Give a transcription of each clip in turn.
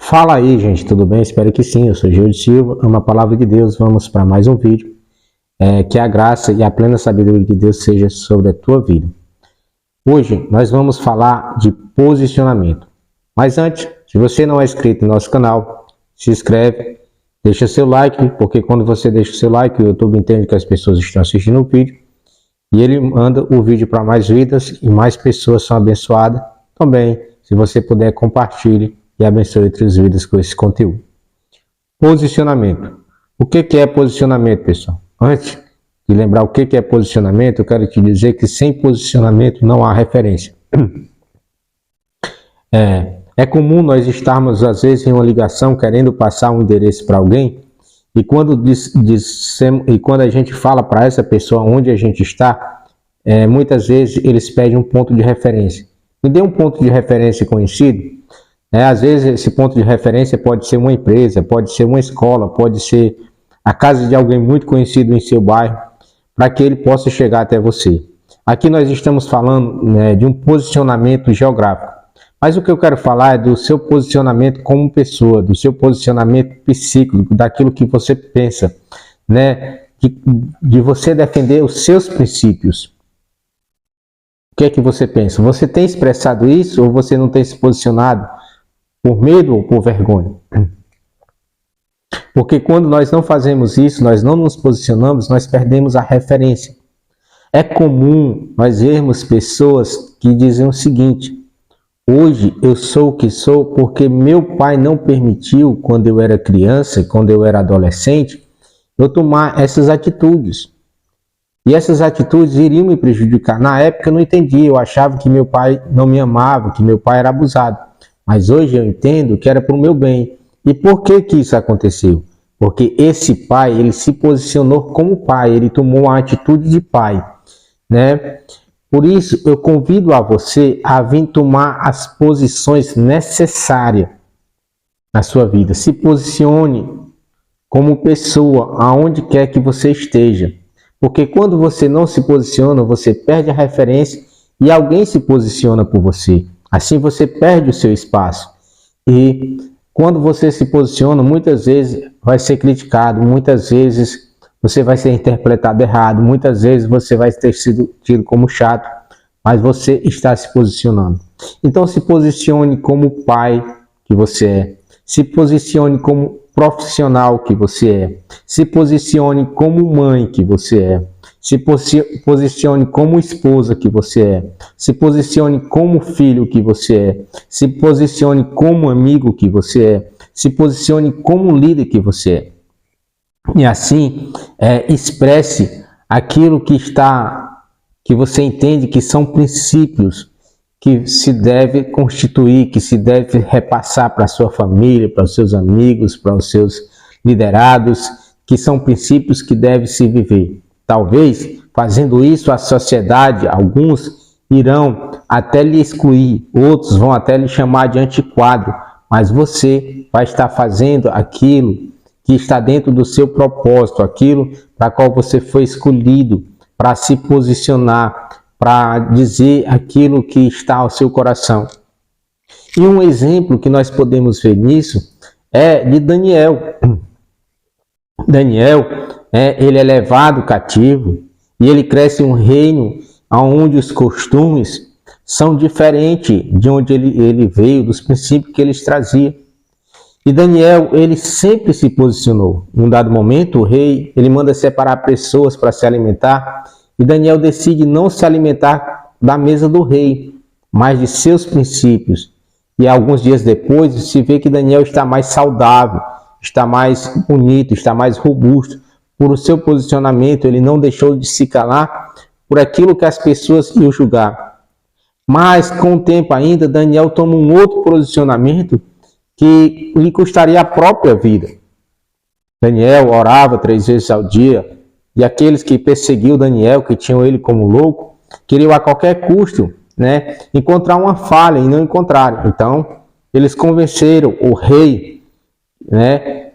Fala aí, gente, tudo bem? Espero que sim. Eu sou Gil de Silva, amo a palavra de Deus. Vamos para mais um vídeo. Que a graça e a plena sabedoria de Deus seja sobre a tua vida. Hoje nós vamos falar de posicionamento. Mas antes, se você não é inscrito no nosso canal, se inscreve, deixa seu like, porque quando você deixa o seu like, o YouTube entende que as pessoas estão assistindo o vídeo e ele manda o vídeo para mais vidas e mais pessoas são abençoadas. Também, se você puder, compartilhe e abençoe outras vidas com esse conteúdo. Posicionamento. O que é posicionamento, pessoal? Antes de lembrar o que é posicionamento, eu quero te dizer que sem posicionamento não há referência. É comum nós estarmos, às vezes, em uma ligação querendo passar um endereço para alguém e quando a gente fala para essa pessoa onde a gente está, muitas vezes eles pedem um ponto de referência. Me dê um ponto de referência conhecido. Às vezes esse ponto de referência pode ser uma empresa, pode ser uma escola, pode ser a casa de alguém muito conhecido em seu bairro, para que ele possa chegar até você. Aqui nós estamos falando de um posicionamento geográfico, mas o que eu quero falar é do seu posicionamento como pessoa, do seu posicionamento psíquico, daquilo que você pensa, de você defender os seus princípios. O que é que você pensa? Você tem expressado isso ou você não tem se posicionado por medo ou por vergonha? Porque quando nós não fazemos isso, nós não nos posicionamos, nós perdemos a referência. É comum nós vermos pessoas que dizem o seguinte: hoje eu sou o que sou porque meu pai não permitiu, quando eu era criança, quando eu era adolescente, eu tomar essas atitudes. E essas atitudes iriam me prejudicar. Na época eu não entendia, eu achava que meu pai não me amava, que meu pai era abusado. Mas hoje eu entendo que era para o meu bem. E por que isso aconteceu? Porque esse pai, ele se posicionou como pai, ele tomou uma atitude de pai, Por isso eu convido a você a vir tomar as posições necessárias na sua vida. Se posicione como pessoa, aonde quer que você esteja. Porque quando você não se posiciona, você perde a referência e alguém se posiciona por você. Assim você perde o seu espaço. E quando você se posiciona, muitas vezes vai ser criticado, muitas vezes você vai ser interpretado errado, muitas vezes você vai ter sido tido como chato, mas você está se posicionando. Então se posicione como pai que você é, se posicione como profissional que você é, se posicione como mãe que você é, se posicione como esposa que você é, se posicione como filho que você é, se posicione como amigo que você é, se posicione como líder que você é. E assim, expresse aquilo que você entende que são princípios que se deve constituir, que se deve repassar para a sua família, para os seus amigos, para os seus liderados, que são princípios que devem se viver. Talvez, fazendo isso, a sociedade, alguns irão até lhe excluir, outros vão até lhe chamar de antiquado, mas você vai estar fazendo aquilo que está dentro do seu propósito, aquilo para qual você foi escolhido, para se posicionar, para dizer aquilo que está ao seu coração. E um exemplo que nós podemos ver nisso é de Daniel. Daniel, ele é levado cativo e ele cresce em um reino onde os costumes são diferentes de onde ele veio, dos princípios que eles traziam. E Daniel, ele sempre se posicionou. Em um dado momento, o rei, ele manda separar pessoas para se alimentar e Daniel decide não se alimentar da mesa do rei, mas de seus princípios. E alguns dias depois, se vê que Daniel está mais saudável, está mais bonito, está mais robusto. Por o seu posicionamento, ele não deixou de se calar por aquilo que as pessoas iam julgar. Mas, com o tempo ainda, Daniel toma um outro posicionamento que lhe custaria a própria vida. Daniel orava 3 vezes ao dia, e aqueles que perseguiam Daniel, que tinham ele como louco, queriam a qualquer custo, encontrar uma falha e não encontraram. Então, eles convenceram o rei,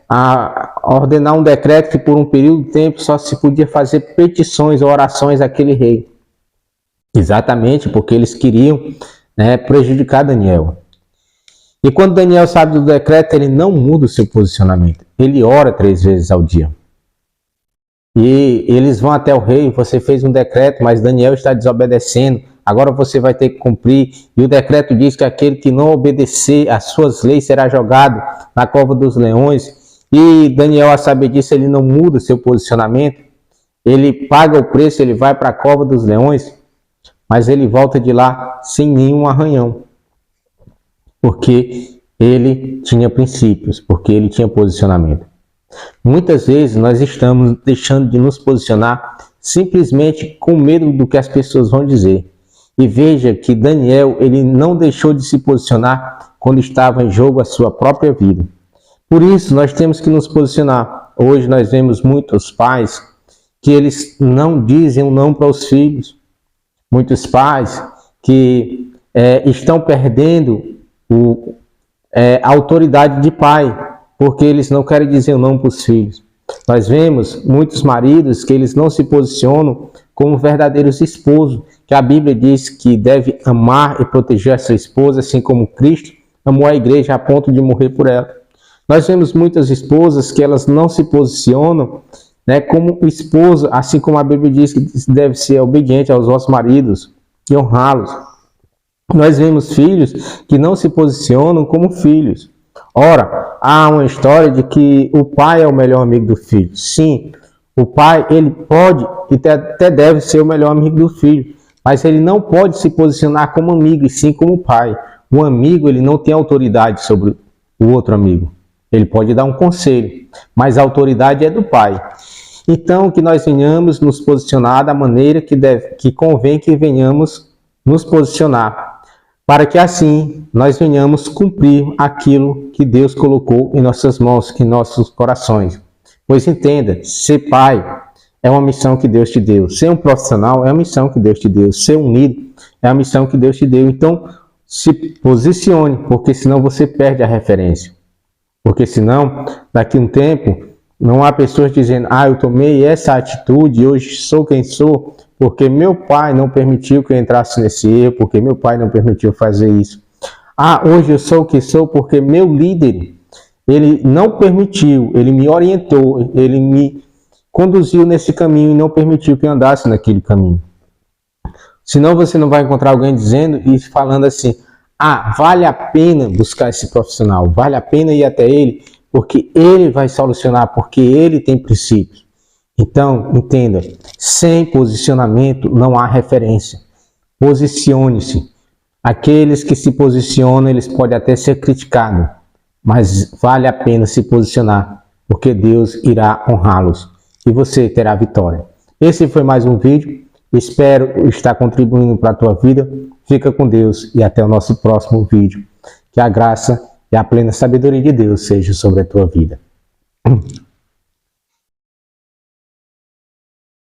a ordenar um decreto que por um período de tempo só se podia fazer petições ou orações àquele rei. Exatamente porque eles queriam prejudicar Daniel. E quando Daniel sabe do decreto, ele não muda o seu posicionamento. Ele ora 3 vezes ao dia. E eles vão até o rei, você fez um decreto, mas Daniel está desobedecendo, agora você vai ter que cumprir. E o decreto diz que aquele que não obedecer às suas leis será jogado na cova dos leões. E Daniel, a saber disso, ele não muda o seu posicionamento. Ele paga o preço, ele vai para a cova dos leões, mas ele volta de lá sem nenhum arranhão. Porque ele tinha princípios, porque ele tinha posicionamento. Muitas vezes nós estamos deixando de nos posicionar simplesmente com medo do que as pessoas vão dizer. E veja que Daniel, ele não deixou de se posicionar quando estava em jogo a sua própria vida. Por isso nós temos que nos posicionar. Hoje nós vemos muitos pais que eles não dizem um não para os filhos. Muitos pais que estão perdendo a autoridade de pai, porque eles não querem dizer não para os filhos. Nós vemos muitos maridos que eles não se posicionam como verdadeiros esposos, que a Bíblia diz que deve amar e proteger a sua esposa, assim como Cristo amou a igreja a ponto de morrer por ela. Nós vemos muitas esposas que elas não se posicionam, como esposa, assim como a Bíblia diz que deve ser obediente aos vossos maridos e honrá-los. Nós vemos filhos que não se posicionam como filhos. Ora, há uma história de que o pai é o melhor amigo do filho. Sim, o pai, ele pode e até deve ser o melhor amigo do filho, mas ele não pode se posicionar como amigo, e sim como pai. O amigo, ele não tem autoridade sobre o outro amigo. Ele pode dar um conselho, mas a autoridade é do pai. Então, que nós venhamos nos posicionar da maneira que convém que venhamos nos posicionar, para que assim nós venhamos cumprir aquilo que Deus colocou em nossas mãos, em nossos corações. Pois entenda, ser pai é uma missão que Deus te deu. Ser um profissional é uma missão que Deus te deu. Ser unido é a missão que Deus te deu. Então, se posicione, porque senão você perde a referência. Porque senão, daqui a um tempo, não há pessoas dizendo, eu tomei essa atitude e hoje sou quem sou, porque meu pai não permitiu que eu entrasse nesse erro, porque meu pai não permitiu fazer isso. Hoje eu sou o que sou porque meu líder, ele não permitiu, ele me orientou, ele me conduziu nesse caminho e não permitiu que eu andasse naquele caminho. Senão você não vai encontrar alguém dizendo e falando assim, vale a pena buscar esse profissional, vale a pena ir até ele, porque ele vai solucionar, porque ele tem princípios. Então, entenda, sem posicionamento não há referência. Posicione-se. Aqueles que se posicionam, eles podem até ser criticados, mas vale a pena se posicionar, porque Deus irá honrá-los e você terá vitória. Esse foi mais um vídeo. Espero estar contribuindo para a tua vida. Fica com Deus e até o nosso próximo vídeo. Que a graça e a plena sabedoria de Deus seja sobre a tua vida.